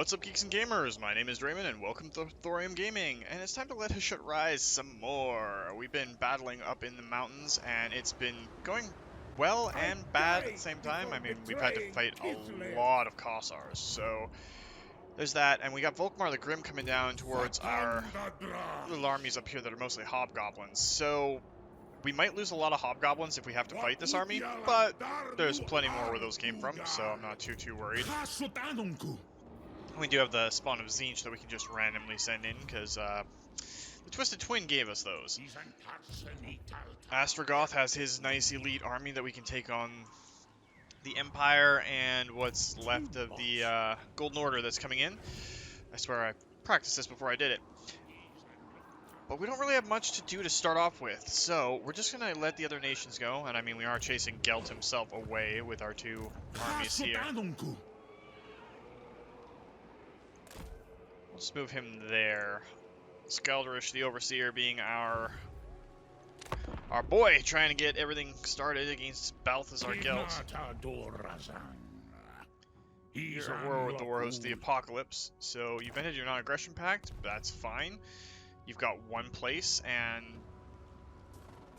What's up, geeks and gamers? My name is Drementfh, and welcome to Thorium Gaming. And it's time to let Hashut rise some more. We've been battling up in the mountains, and it's been going well and bad at the same time. I mean, we've had to fight a lot of Kossars, so there's that. And we got Volkmar the Grim coming down towards our little armies up here that are mostly hobgoblins. So we might lose a lot of hobgoblins if we have to fight this army, but there's plenty more where those came from, so I'm not too worried. We do have the spawn of Tzeentch that we can just randomly send in, because the Twisted Twin gave us those. Astrogoth has his nice elite army that we can take on the Empire and what's left of the Golden Order that's coming in. I swear I practiced this before I did it. But we don't really have much to do to start off with, so we're just going to let the other nations go. And I mean, we are chasing Gelt himself away with our two armies here. Let's move him there. Skaldrish, the Overseer, being our boy, trying to get everything started against Balthazar Gelt. You're at war with the Warhost of the Apocalypse, so you've ended your non-aggression pact. That's fine. You've got one place, and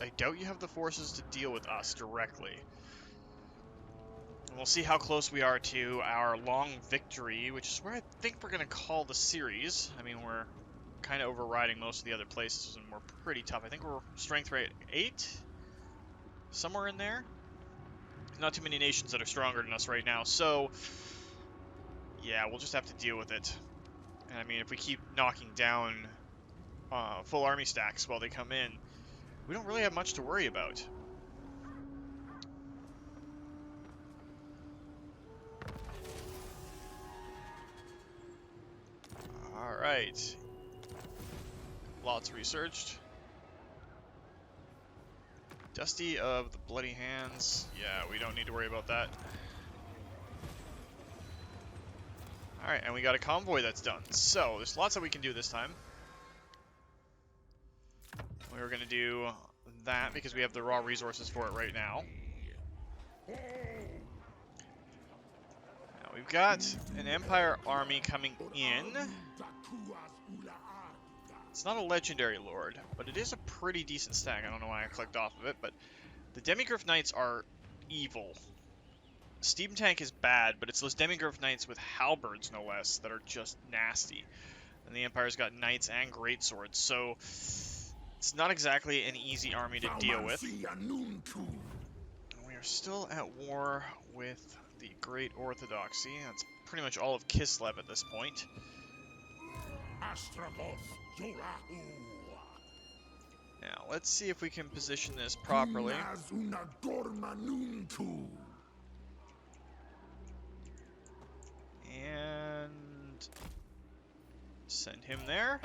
I doubt you have the forces to deal with us directly. And we'll see how close we are to our long victory, which is where I think we're going to call the series. I mean, we're kind of overriding most of the other places, and we're pretty tough. I think we're strength rate 8? Somewhere in there? Not too many nations that are stronger than us right now, so yeah, we'll just have to deal with it. And I mean, if we keep knocking down full army stacks while they come in, we don't really have much to worry about. Alright. Lots researched. Dusty of the Bloody Hands. Yeah, we don't need to worry about that. Alright, and we got a convoy that's done. So, there's lots that we can do this time. We were going to do that because we have the raw resources for it right now. Now we've got an Empire army coming in. It's not a legendary lord, but it is a pretty decent stack. I don't know why I clicked off of it, but the Demigryph Knights are evil. Steam Tank is bad, but it's those Demigryph Knights with halberds, no less, that are just nasty. And the Empire's got knights and greatswords, so it's not exactly an easy army to deal with. And we are still at war with the Great Orthodoxy. That's pretty much all of Kislev at this point. Now, let's see if we can position this properly. And send him there.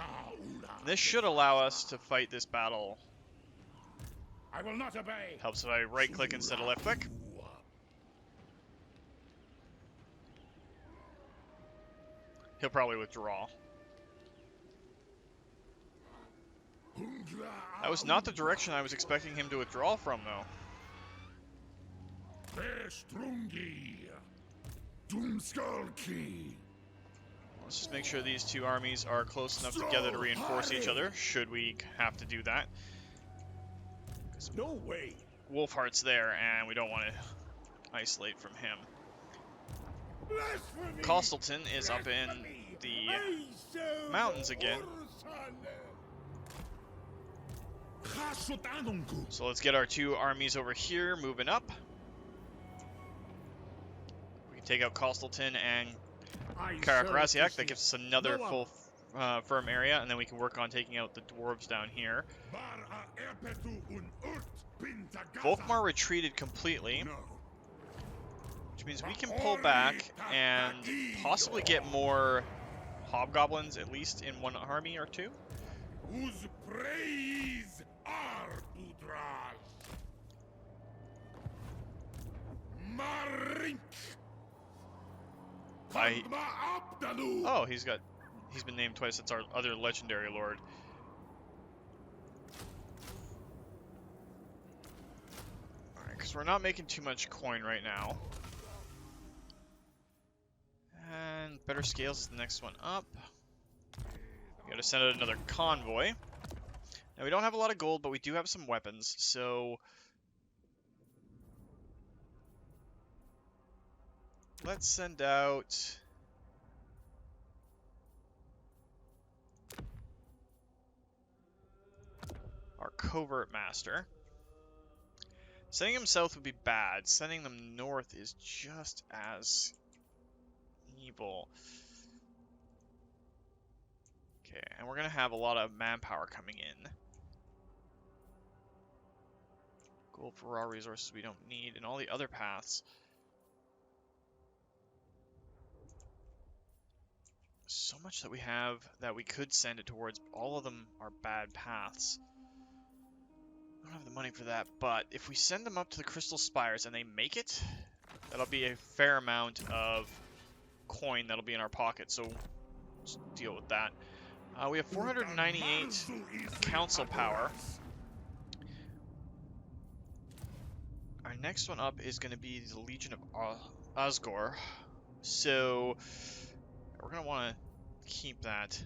This should allow us to fight this battle. I will not obey. Helps if I right click instead of left click. He'll probably withdraw. That was not the direction I was expecting him to withdraw from, though. Let's just make sure these two armies are close enough together to reinforce each other, should we have to do that. No way. Wolfheart's there, and we don't want to isolate from him. Costleton is up in the mountains again. So let's get our two armies over here moving up. We can take out Costleton and Karakrasiak. That gives us another full firm area, and then we can work on taking out the dwarves down here. Volkmar retreated completely, which means we can pull back and possibly get more hobgoblins, at least in one army or two. Oh, he's been named twice. It's our other legendary lord. Alright, because we're not making too much coin right now. And better scales is the next one up. We gotta send out another convoy. Now we don't have a lot of gold, but we do have some weapons, so let's send out our covert master. Sending them south would be bad. Sending them north is just as evil. Okay, and we're gonna have a lot of manpower coming in. Gold for raw resources we don't need, and all the other paths. So much that we have that we could send it towards, but all of them are bad paths. I don't have the money for that, but if we send them up to the Crystal Spires and they make it, that'll be a fair amount of coin that'll be in our pocket, so let's deal with that. We have 498 council power. Our next one up is going to be the Legion of Osgore, so we're going to want to keep that.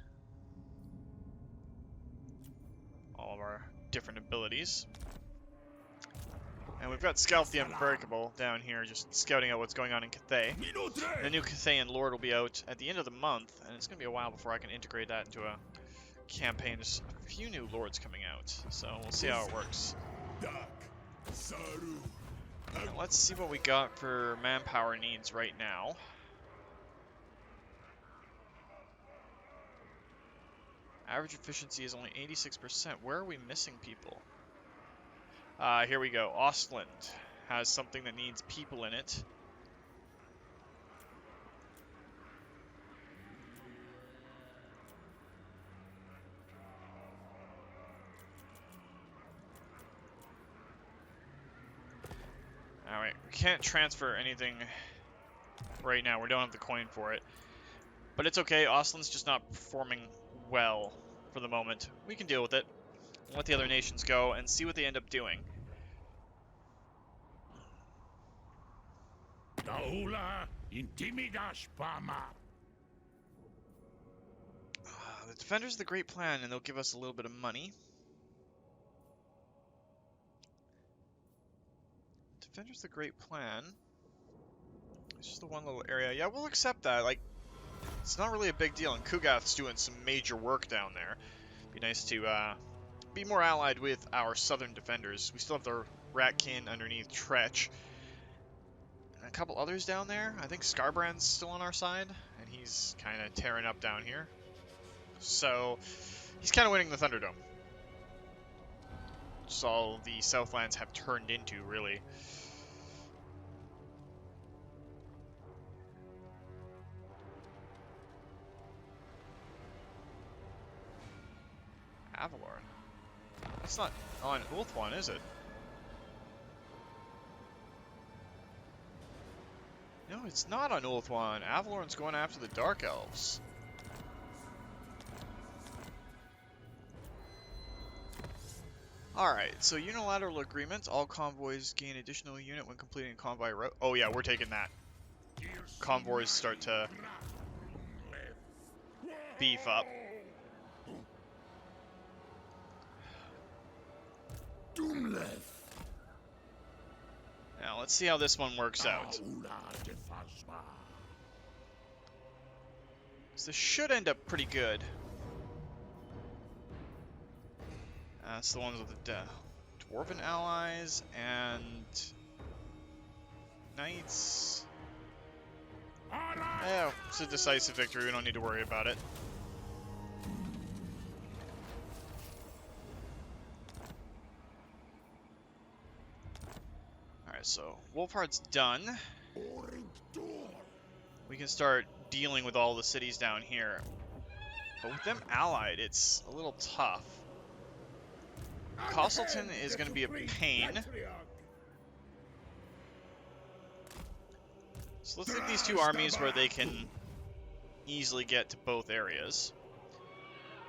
All of our different abilities. And we've got Scalp the Unbreakable down here, just scouting out what's going on in Cathay. The new Cathayan Lord will be out at the end of the month, and it's going to be a while before I can integrate that into a campaign. There's a few new lords coming out, so we'll see how it works. And let's see what we got for manpower needs right now. Average efficiency is only 86%. Where are we missing people? Here we go. Ostland has something that needs people in it. Alright, we can't transfer anything right now. We don't have the coin for it. But it's okay. Ostland's just not performing well for the moment. We can deal with it. Let the other nations go and see what they end up doing. The Defenders of the Great Plan, and they'll give us a little bit of money. Defenders of the Great Plan. It's just the one little area. Yeah, we'll accept that. Like, it's not really a big deal, and Kugath's doing some major work down there. Be nice to be more allied with our southern defenders. We still have the Ratkin underneath Tretch. And a couple others down there. I think Scarbrand's still on our side, and he's kind of tearing up down here. So, he's kind of winning the Thunderdome. Just all the Southlands have turned into, really. Avalor. That's not on Ulthuan, is it? No, it's not on Ulthuan. Avalorn's going after the Dark Elves. Alright, so unilateral agreement. All convoys gain additional unit when completing a convoy route. Oh yeah, we're taking that. Convoys start to beef up. Now, let's see how this one works out. So this should end up pretty good. That's the ones with the Dwarven allies and Knights. Oh, it's a decisive victory. We don't need to worry about it. Alright, so Wolfheart's done. We can start dealing with all the cities down here. But with them allied, it's a little tough. Castleton is going to be a pain. So let's leave these two armies where they can easily get to both areas.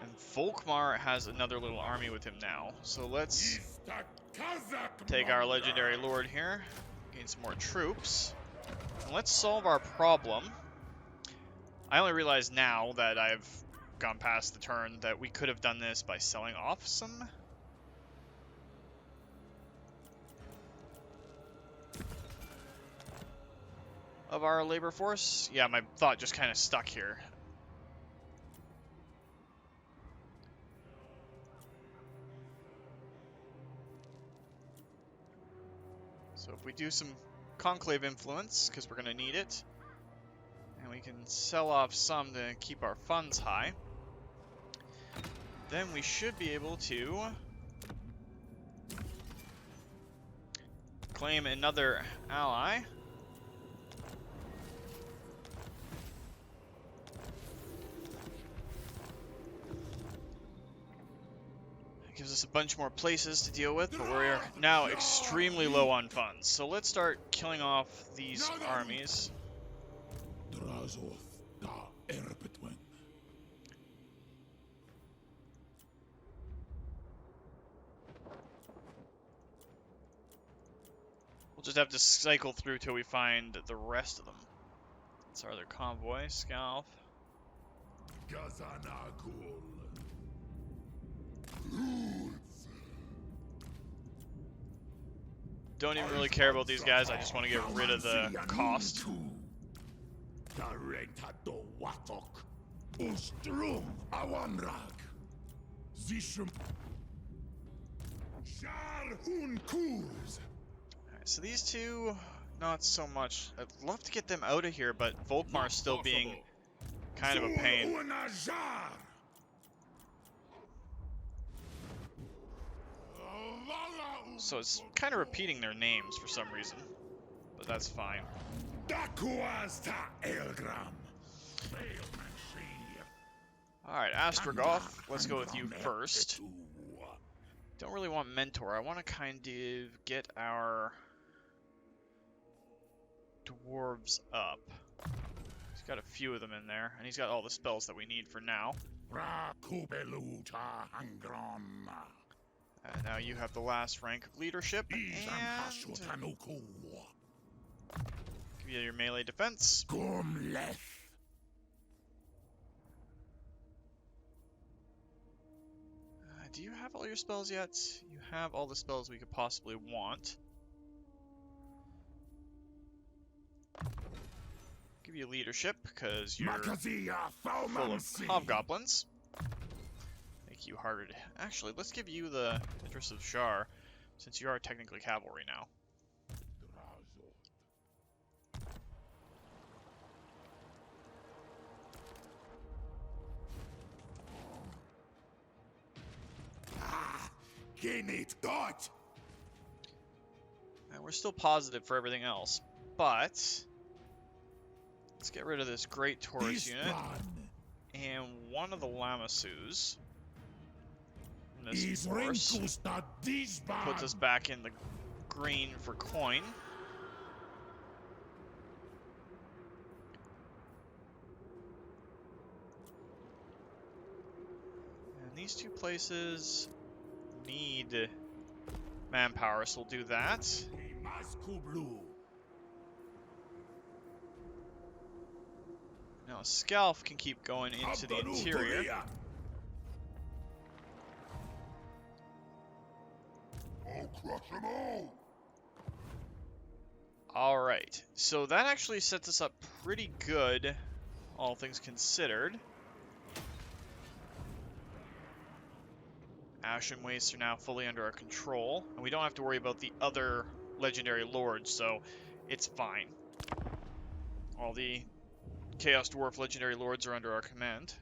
And Volkmar has another little army with him now. So let's take our legendary lord here, gain some more troops. And let's solve our problem I only realize now that I've gone past the turn that we could have done this by selling off some. Of our labor force. Yeah, my thought just kind of stuck here. So if we do some conclave influence, because we're going to need it, and we can sell off some to keep our funds high, then we should be able to claim another ally. Gives us a bunch more places to deal with, but we're now extremely low on funds. So let's start killing off these armies. We'll just have to cycle through till we find the rest of them. That's our other convoy, Scalp. Don't even really care about these guys, I just want to get rid of the cost. Alright, so these two, not so much. I'd love to get them out of here, but Volkmar's still being kind of a pain. So it's kind of repeating their names for some reason, but that's fine. Alright, Astrogoth, let's go with you first. Don't really want Mentor, I want to kind of get our dwarves up. He's got a few of them in there, and he's got all the spells that we need for now. Now you have the last rank of leadership, and give you your melee defense. Do you have all your spells yet? You have all the spells we could possibly want. Give you leadership, because you're full of hobgoblins. Make you harder to... Actually, let's give you the interest of Shar, since you are technically cavalry now. And we're still positive for everything else, but let's get rid of this great Taurus unit and one of the Lamasus. This force puts us back in the green for coin. And these two places need manpower, so we'll do that. Now Scalp can keep going into the interior. Alright, so that actually sets us up pretty good, all things considered. Ashen wastes are now fully under our control, and we don't have to worry about the other legendary lords, so it's fine. All the Chaos Dwarf legendary lords are under our command.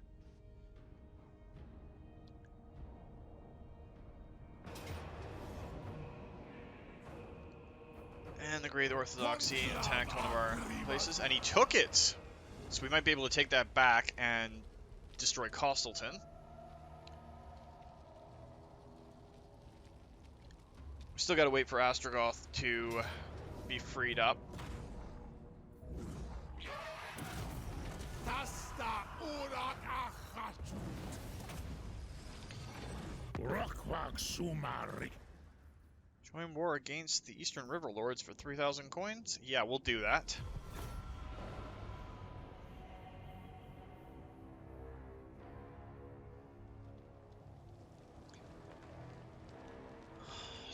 And the Great Orthodoxy attacked one of our places, and he took it! So we might be able to take that back and destroy Costleton. We still gotta wait for Astrogoth to be freed up. Join war against the Eastern River Lords for 3,000 coins? Yeah, we'll do that.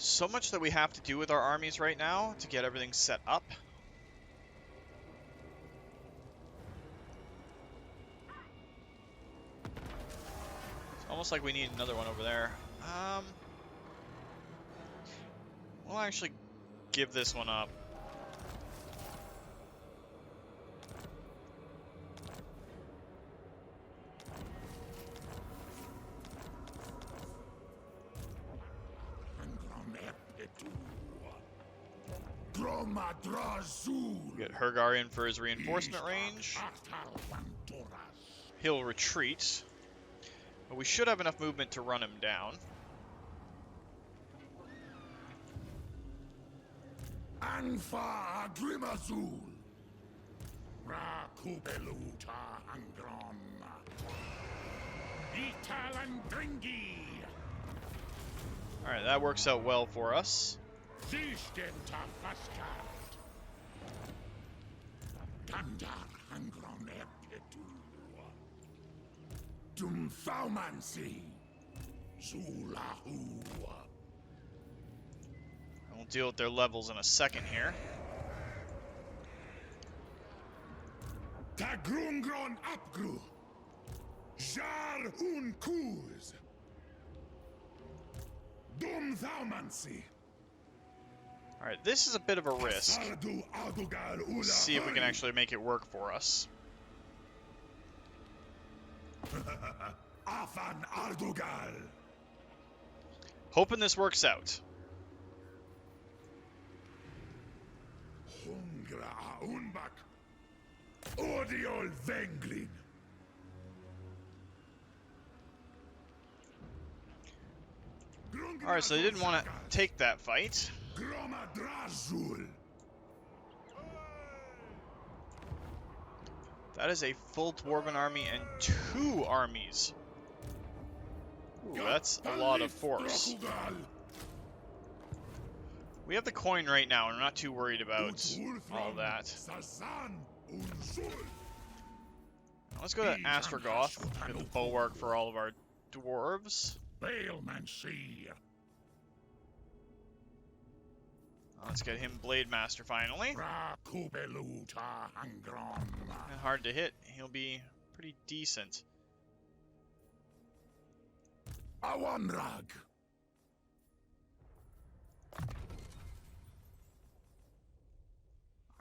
so much that we have to do with our armies right now to get everything set up. It's almost like we need another one over there. We'll actually give this one up. Get Hergar in for his reinforcement range. He'll retreat. But we should have enough movement to run him down. Anfa Grimazul. Rakubeluta Angron. Italandringi. Alright, that works out well for us. Sistenta Faskat. Tandar Angron Epitu. Dumthaumansi. Zulahu. We'll deal with their levels in a second here. Tagrungron Apgru. Jar Unkuz. Dumthaumansi. Alright, this is a bit of a risk. Let's see if we can actually make it work for us. Afan Ardugal. Hoping this works out. Hungra Unbak. Odiol Venglin. Alright, so they didn't want to take that fight. That is a full Dwarven army and 2 armies. Ooh, that's a lot of force. We have the coin right now, and we're not too worried about all that. Let's go to Astrogoth, get the bulwark for all of our dwarves. Let's get him Blade Master finally. And hard to hit, he'll be pretty decent. Awanrag.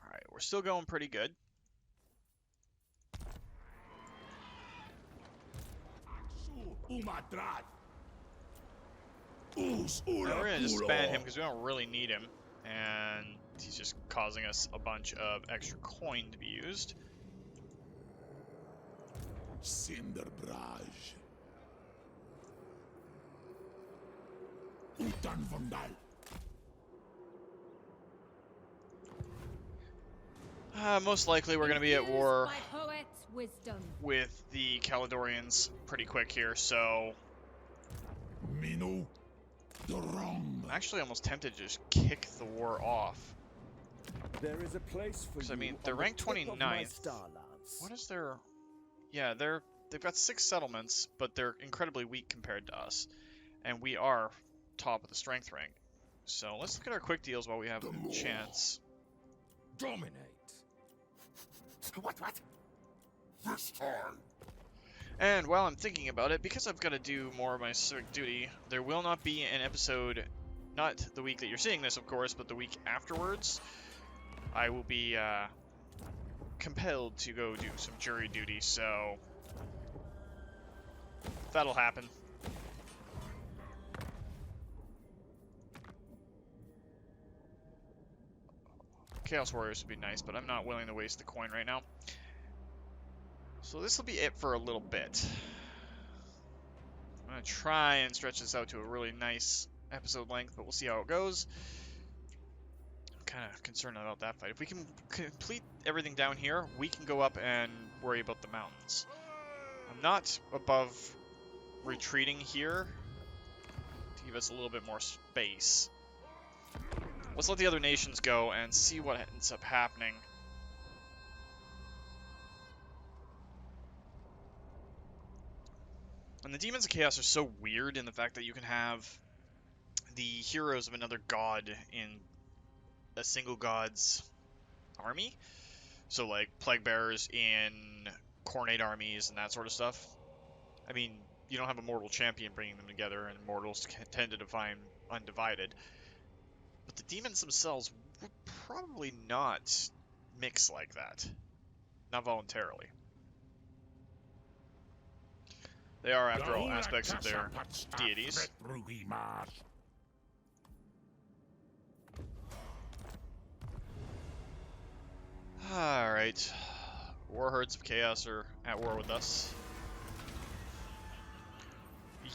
Alright, we're still going pretty good. Now we're gonna just ban him because we don't really need him. And he's just causing us a bunch of extra coin to be used. Cinderbraj. Utan Vandal. Most likely we're going to be at war with the Caledorians pretty quick here, so... Minu. I'm actually almost tempted to just kick the war off. There is a place for you. I mean, they're ranked 29th. What is their... Yeah, they've got 6 settlements, but they're incredibly weak compared to us. And we are top of the strength rank. So let's look at our quick deals while we have a chance. Dominate. What? This time. And while I'm thinking about it, because I've got to do more of my civic duty, there will not be an episode, not the week that you're seeing this, of course, but the week afterwards. I will be compelled to go do some jury duty, so that'll happen. Chaos Warriors would be nice, but I'm not willing to waste the coin right now. So this will be it for a little bit. I'm going to try and stretch this out to a really nice episode length, but we'll see how it goes. I'm kind of concerned about that fight. If we can complete everything down here, we can go up and worry about the mountains. I'm not above retreating here to give us a little bit more space. Let's let the other nations go and see what ends up happening. And the Demons of Chaos are so weird in the fact that you can have the heroes of another god in a single god's army. So like plague bearers in Khornate armies and that sort of stuff. I mean, you don't have a mortal champion bringing them together, and mortals tend to define undivided. But the demons themselves would probably not mix like that. Not voluntarily. They are, after all, aspects of their deities. Alright. War herds of chaos are at war with us.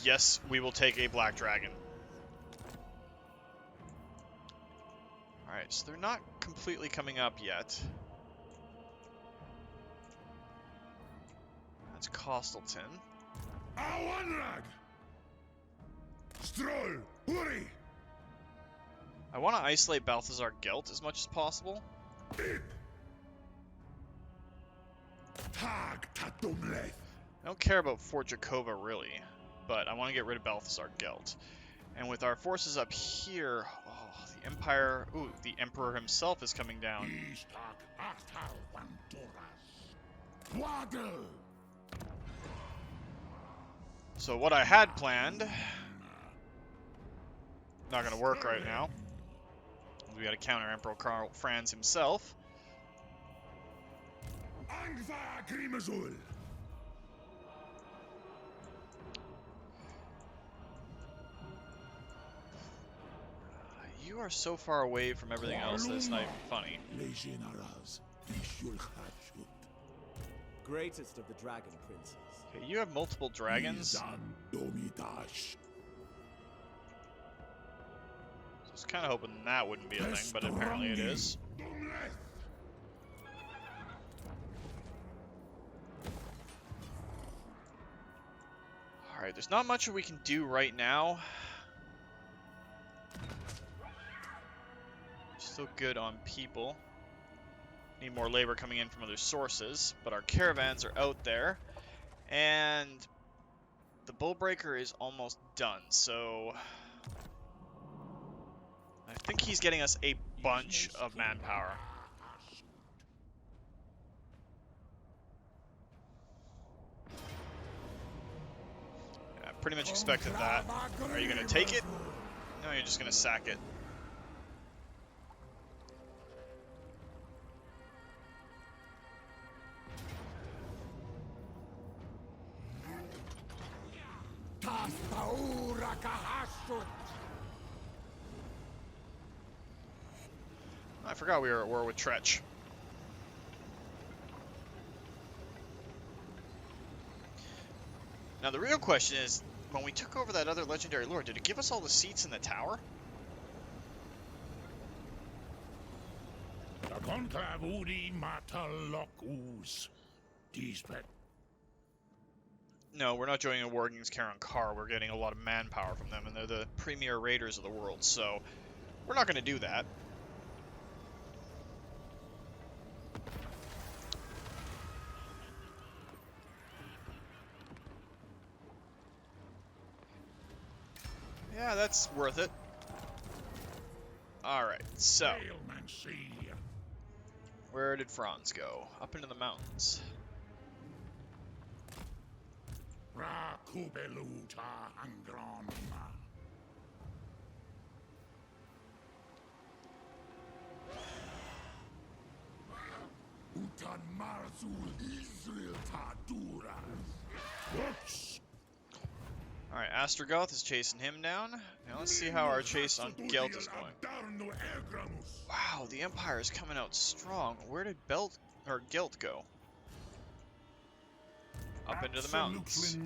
Yes, we will take a black dragon. Alright, so they're not completely coming up yet. That's Costelton. Awanrag! Stroll! Hurry! I want to isolate Balthazar Gelt as much as possible. Tag Tatumleth! I don't care about Fort Jakova really, but I want to get rid of Balthazar Gelt. And with our forces up here, oh, the Empire, ooh, the Emperor himself is coming down. So what I had planned, not going to work right now. We got to counter Emperor Karl Franz himself. You are so far away from everything else that it's not even funny. Greatest of the dragon princes. Okay, you have multiple dragons. So I was kind of hoping that wouldn't be a thing, but apparently it is. Alright, there's not much we can do right now. Still good on people. Need more labor coming in from other sources, but our caravans are out there. And the Bullbreaker is almost done, so I think he's getting us a bunch of manpower. Yeah, I pretty much expected that. Are you going to take it? No, you're just going to sack it. I forgot we were at war with Tretch. Now the real question is, when we took over that other legendary lord, did it give us all the seats in the tower? No, we're not joining a war against Karon Kar. We're getting a lot of manpower from them, and they're the premier raiders of the world, so we're not going to do that. Yeah, that's worth it. Alright, so where did Franz go? Up into the mountains. Alright, Astrogoth is chasing him down. Now let's see how our chase on Gelt is going. Wow, the Empire is coming out strong. Where did Gelt go? Up into the mountains.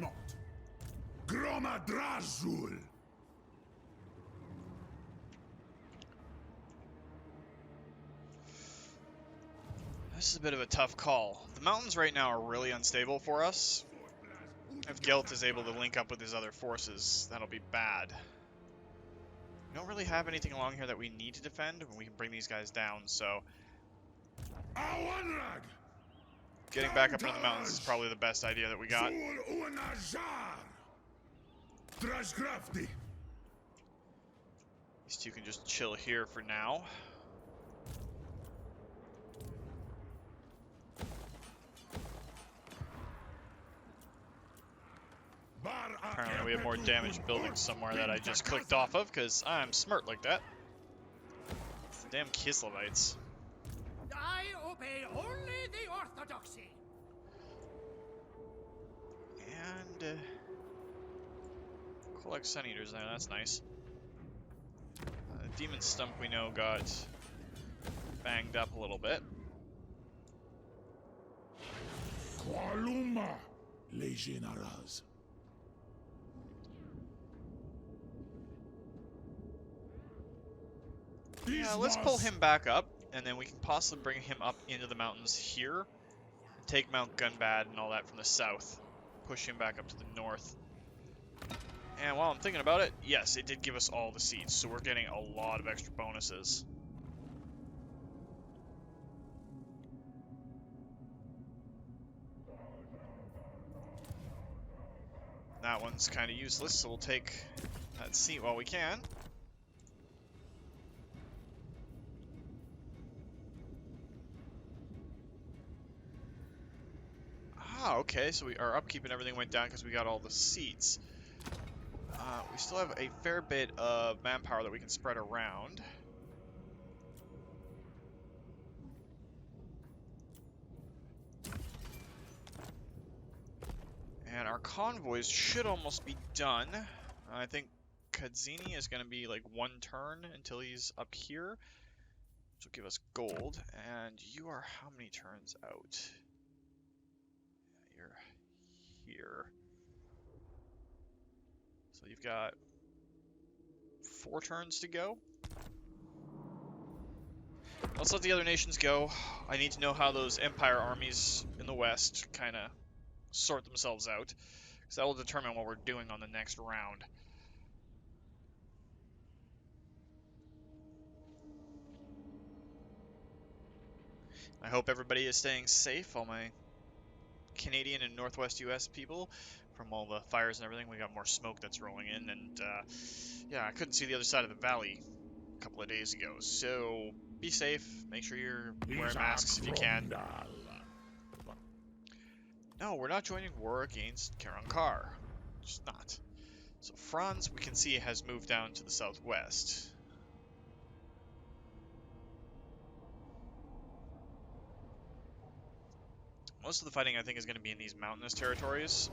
This is a bit of a tough call. The mountains right now are really unstable for us. If Gelt is able to link up with his other forces, that'll be bad. We don't really have anything along here that we need to defend, and we can bring these guys down, so getting back up into the mountains is probably the best idea that we got. These two can just chill here for now. Apparently we have more damaged buildings somewhere that I just clicked off of because I'm smart like that. It's the damn Kislevites. I obey only the orthodoxy. And collect Sun Eaters there, that's nice. Demon Stump we know got banged up a little bit. Qualuma, Legionaras. Yeah, let's pull him back up, and then we can possibly bring him up into the mountains here, and take Mount Gunbad and all that from the south, push him back up to the north. And while I'm thinking about it, yes, it did give us all the seeds, so we're getting a lot of extra bonuses. That one's kind of useless, so we'll take that seat while we can. Ah, okay, so our upkeep and everything went down because we got all the seats. We still have a fair bit of manpower that we can spread around. And our convoys should almost be done. I think Kadzini is going to be like one turn until he's up here, which will give us gold. And you are how many turns out? You're here. So you've got 4 turns to go. Let's let the other nations go. I need to know how those Empire armies in the west kind of sort themselves out, because that will determine what we're doing on the next round. I hope everybody is staying safe, all my Canadian and Northwest US people, from all the fires and everything. We got more smoke that's rolling in, and yeah, I couldn't see the other side of the valley a couple of days ago, so be safe, make sure you're wearing masks if you can. No, we're not joining war against Karankar. Just not. So Franz, we can see, has moved down to the southwest. Most of the fighting, I think, is going to be in these mountainous territories.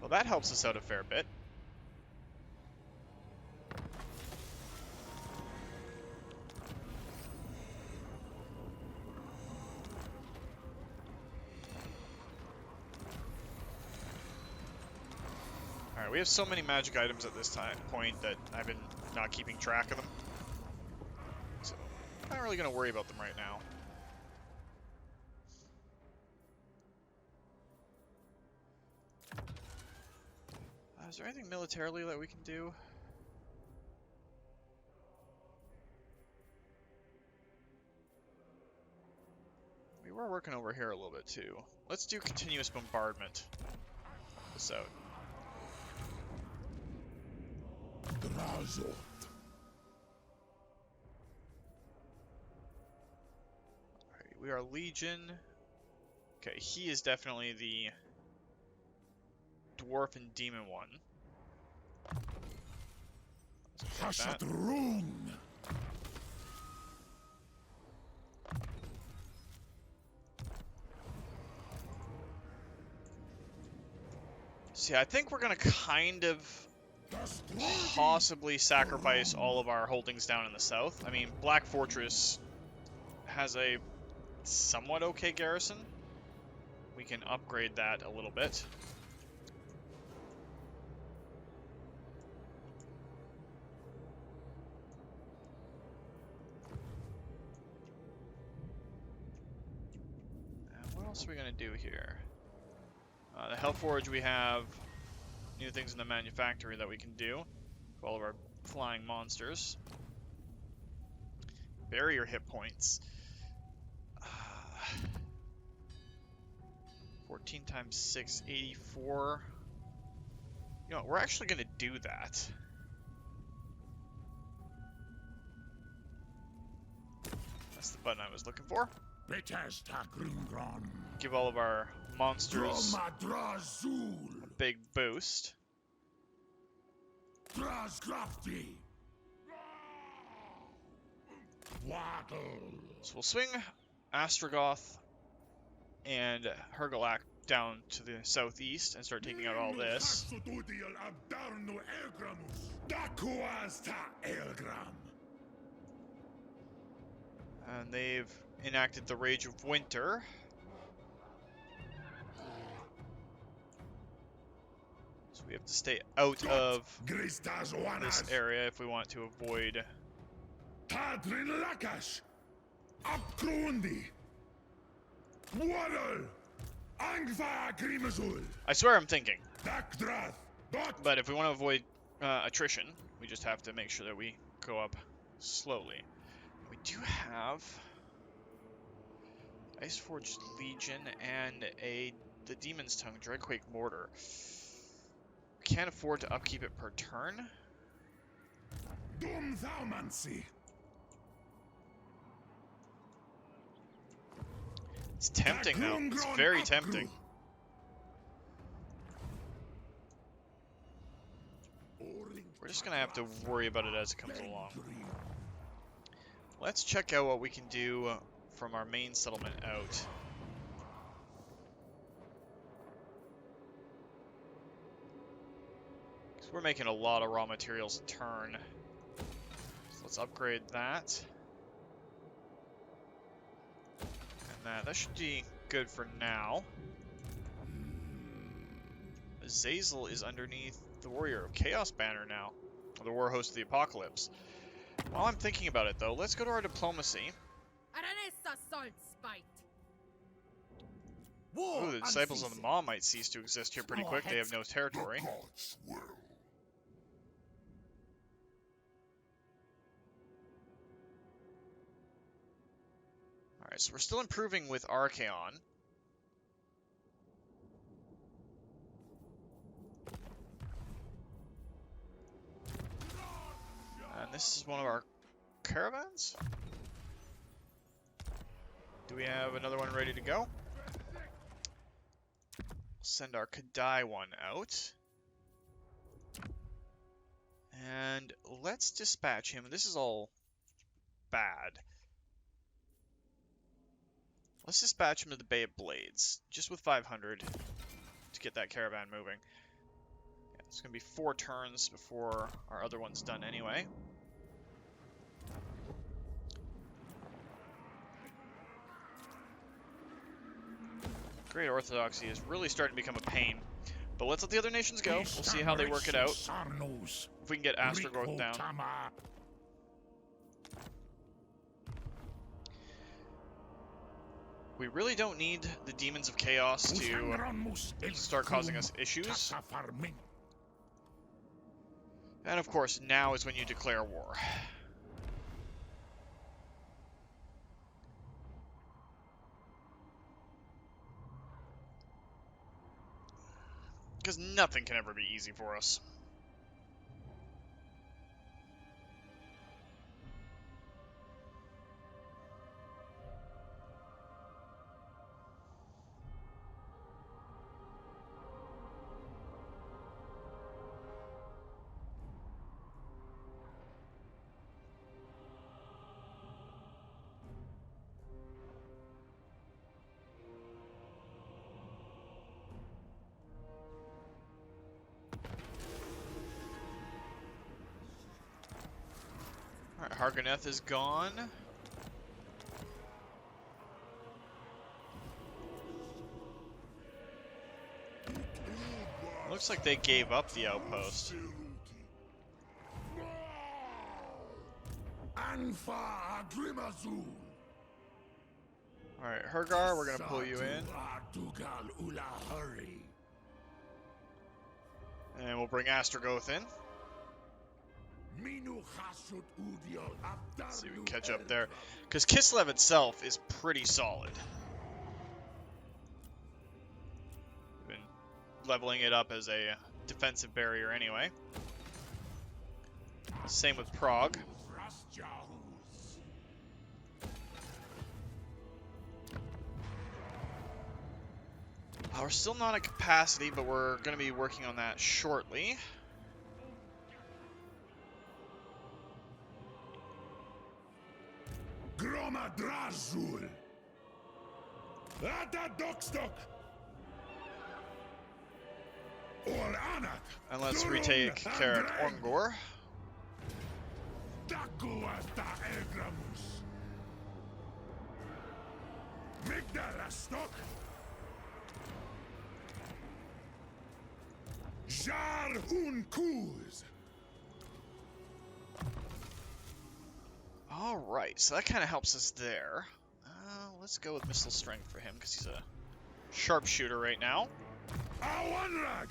Well, that helps us out a fair bit. Alright, we have so many magic items at this point that I've been not keeping track of them. So, I'm not really going to worry about them right now. Is there anything militarily that we can do? We were working over here a little bit too. Let's do continuous bombardment. This out. Drazot. Alright, we are Legion. Okay, he is definitely the dwarf and demon one. Hashut rune. See, I think we're gonna kind of possibly sacrifice all of our holdings down in the south. I mean, Black Fortress has a somewhat okay garrison. We can upgrade that a little bit. And what else are we gonna do here? The Hellforge, we have new things in the manufactory that we can do for all of our flying monsters. Barrier hit points. 14 times 6, 84. You know, we're actually going to do that. That's the button I was looking for. Give all of our monsters a big boost. So we'll swing Astrogoth and Hergalak down to the southeast and start taking out all this. And they've enacted the Rage of Winter. So we have to stay out of this area if we want to avoid... I swear I'm thinking. But if we want to avoid attrition, we just have to make sure that we go up slowly. We do have Iceforged Legion and the Demon's Tongue Dreadquake Mortar. We can't afford to upkeep it per turn. It's tempting though. It's very tempting. We're just gonna have to worry about it as it comes along. Let's check out what we can do from our main settlement out. Because we're making a lot of raw materials a turn. So let's upgrade that. And that should be good for now. Azazel is underneath the Warrior of Chaos banner now. The War Host of the Apocalypse. While I'm thinking about it though, let's go to our diplomacy. Ooh, the Disciples of the Maw might cease to exist here pretty quick. They have no territory. Alright, so we're still improving with Archaon. And this is one of our caravans? Do we have another one ready to go? We'll send our Kadai one out. And let's dispatch him. This is all bad. Let's dispatch him to the Bay of Blades, just with 500 to get that caravan moving. Yeah, it's going to be 4 turns before our other one's done anyway. Great Orthodoxy is really starting to become a pain. But let's let the other nations go. We'll see how they work it out. If we can get Astrogoth down. We really don't need the Demons of Chaos to start causing us issues. And of course, now is when you declare war. Because nothing can ever be easy for us. Alright, Hargoneth is gone. Looks like they gave up the outpost. Alright, Hergar, we're gonna pull you in. And we'll bring Astrogoth in. Let's see if we can catch up there. Because Kislev itself is pretty solid. leveling it up as a defensive barrier anyway. Same with Prague. We're still not at capacity, but we're going to be working on that shortly. Gromadrazul. Ata Dokstok. And let's retake Karak Orngor. Dakuata Elgramus. Migdarastok. Jar un Kuz. Alright, so that kind of helps us there. Let's go with Missile Strength for him, because he's a sharpshooter right now. Awanrag.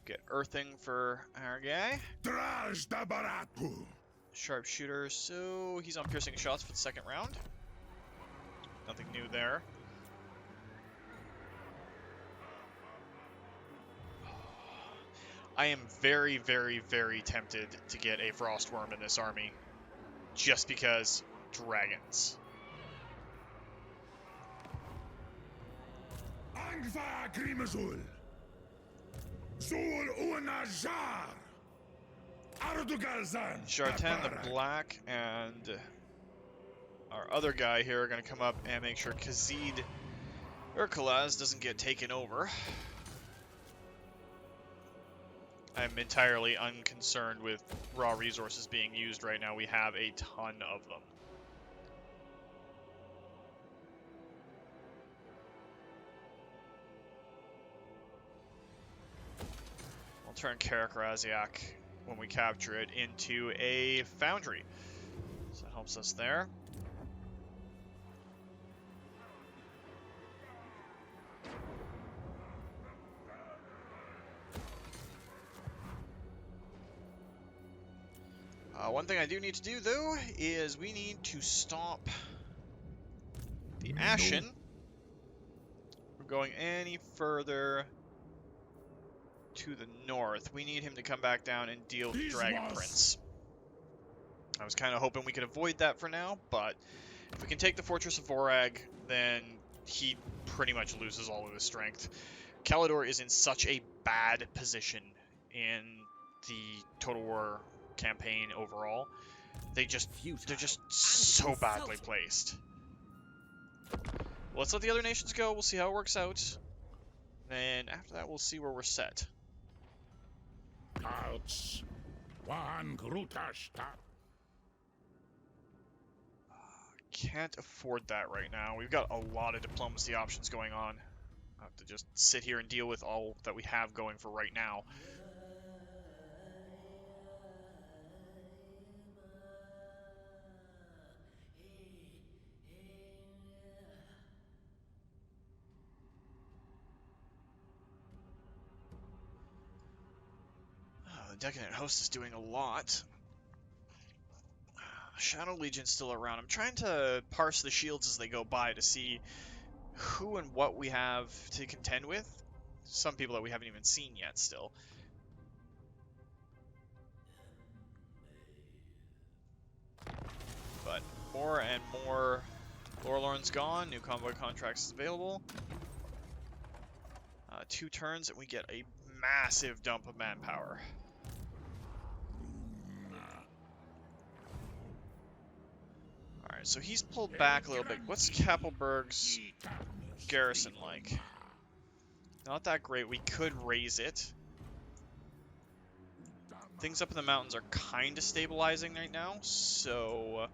Get Earthing for our guy. Draj Dabaratu. Sharpshooter, so he's on piercing shots for the second round. Nothing new there. I am very, very, very tempted to get a Frostworm in this army. Just because dragons. Angva Grimazul. Zul Unajar. Ardugalzan. Jartan the Black and our other guy here are going to come up and make sure Khazid Urkalaz doesn't get taken over. I'm entirely unconcerned with raw resources being used right now. We have a ton of them. We'll turn Karak Raziak, when we capture it, into a foundry. So that helps us there. One thing I do need to do, though, is we need to stop the Ashen from going any further to the north. We need him to come back down and deal with the Dragon Prince. I was kind of hoping we could avoid that for now, but if we can take the Fortress of Vorag, then he pretty much loses all of his strength. Caledor is in such a bad position in the Total War campaign overall. They're just so badly placed. Let's let the other nations go. We'll see how it works out. Then after that, we'll see where we're set. Ouch. Wan Grutashta. Can't afford that right now. We've got a lot of diplomacy options going on. I have to just sit here and deal with all that we have going for right now. The Decadent Host is doing a lot. Shadow Legion's still around. I'm trying to parse the shields as they go by to see who and what we have to contend with. Some people that we haven't even seen yet still. But more and more. Lorelorn's gone. New convoy contracts is available. 2 turns and we get a massive dump of manpower. Alright, so he's pulled back a little bit. What's Kappelberg's garrison like? Not that great. We could raise it. Things up in the mountains are kind of stabilizing right now, so...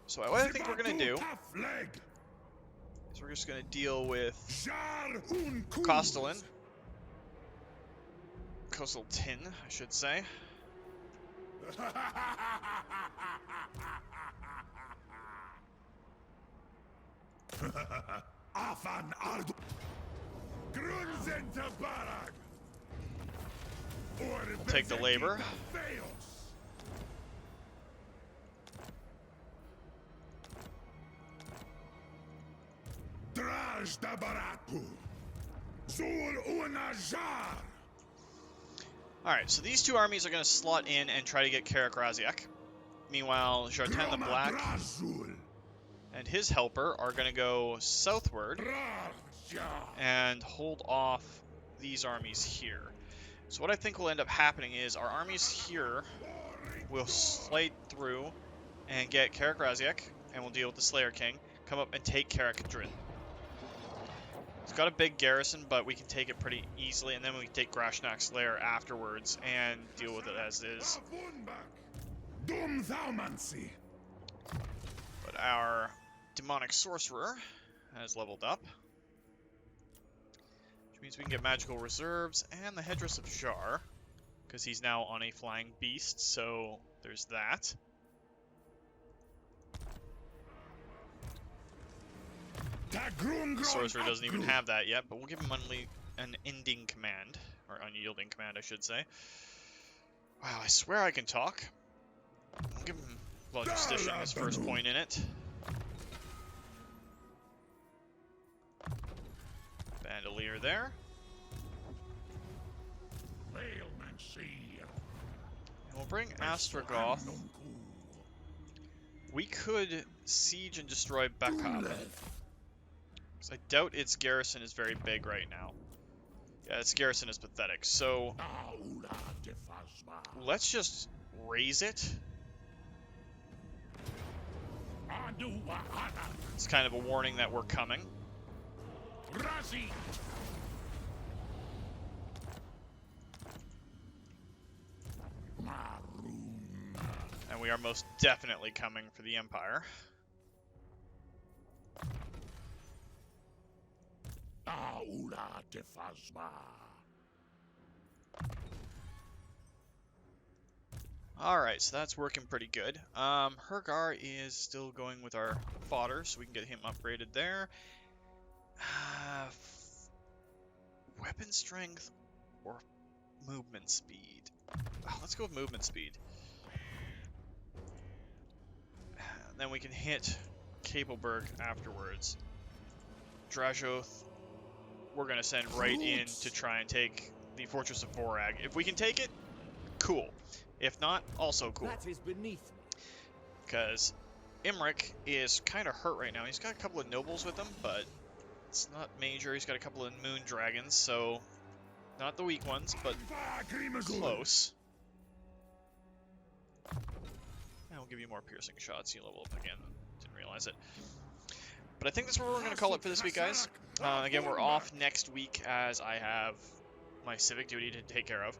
So what I think we're going to do is we're just going to deal with Castellan. Coastal Tin, I should say. We'll take the labor. Alright, so these two armies are going to slot in and try to get Karak. Meanwhile, Jartan the Black and his helper are going to go southward and hold off these armies here. So what I think will end up happening is our armies here will slide through and get Karak, and we'll deal with the Slayer King, come up and take Karak. It's got a big garrison, but we can take it pretty easily, and then we can take Grashnak's Lair afterwards and deal with it as is. But our Demonic Sorcerer has leveled up, which means we can get magical reserves and the Headdress of Jar, because he's now on a flying beast, so there's that. The Sorcerer doesn't even have that yet, but we'll give him an ending command, or unyielding command, I should say. Wow, I swear I can talk. We'll give him Logistician, his first point in it. Bandolier there. And we'll bring Astrogoth. We could siege and destroy Bekab. I doubt its garrison is very big right now. Yeah, its garrison is pathetic. So let's just raise it. It's kind of a warning that we're coming. And we are most definitely coming for the Empire. Alright, so that's working pretty good. Hergar is still going with our fodder, so we can get him upgraded there. Weapon strength or movement speed? Let's go with movement speed. And then we can hit Kabelberg afterwards. Drajoth, we're going to send right in to try and take the Fortress of Vorag. If we can take it, cool. If not, also cool. That is beneath me. Because Imric is kind of hurt right now. He's got a couple of nobles with him, but it's not major. He's got a couple of moon dragons, so not the weak ones, but close. And we'll give you more piercing shots. You level up again. Didn't realize it. But I think that's where we're going to call it for this week, guys. Again, we're off next week as I have my civic duty to take care of.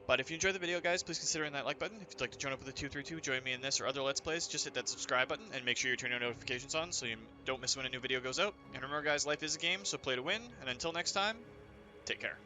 But if you enjoyed the video, guys, please consider hitting that like button. If you'd like to join up with the 232, join me in this or other Let's Plays, just hit that subscribe button and make sure you turn your notifications on so you don't miss when a new video goes out. And remember, guys, life is a game, so play to win. And until next time, take care.